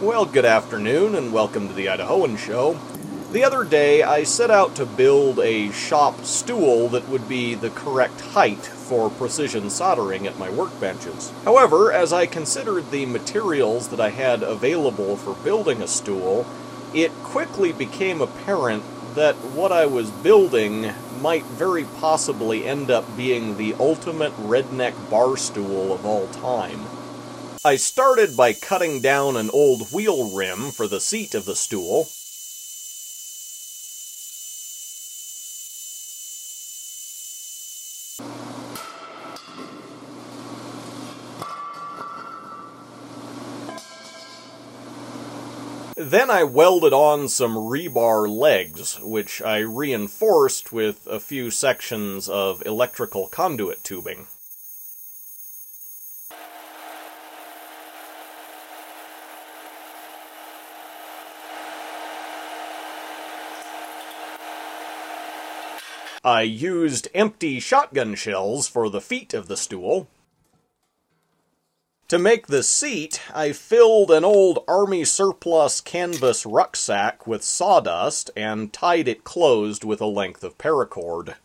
Well, good afternoon, and welcome to the Idahoan Show. The other day, I set out to build a shop stool that would be the correct height for precision soldering at my workbenches. However, as I considered the materials that I had available for building a stool, it quickly became apparent that what I was building might very possibly end up being the ultimate redneck bar stool of all time. I started by cutting down an old wheel rim for the seat of the stool. Then I welded on some rebar legs, which I reinforced with a few sections of electrical conduit tubing. I used empty shotgun shells for the feet of the stool. To make the seat, I filled an old army surplus canvas rucksack with sawdust and tied it closed with a length of paracord.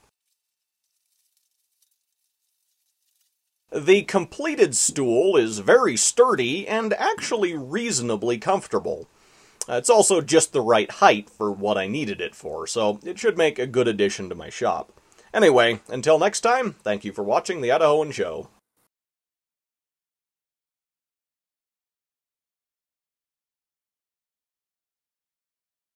The completed stool is very sturdy and actually reasonably comfortable. It's also just the right height for what I needed it for, so it should make a good addition to my shop. Anyway, until next time, thank you for watching The Idahoan Show.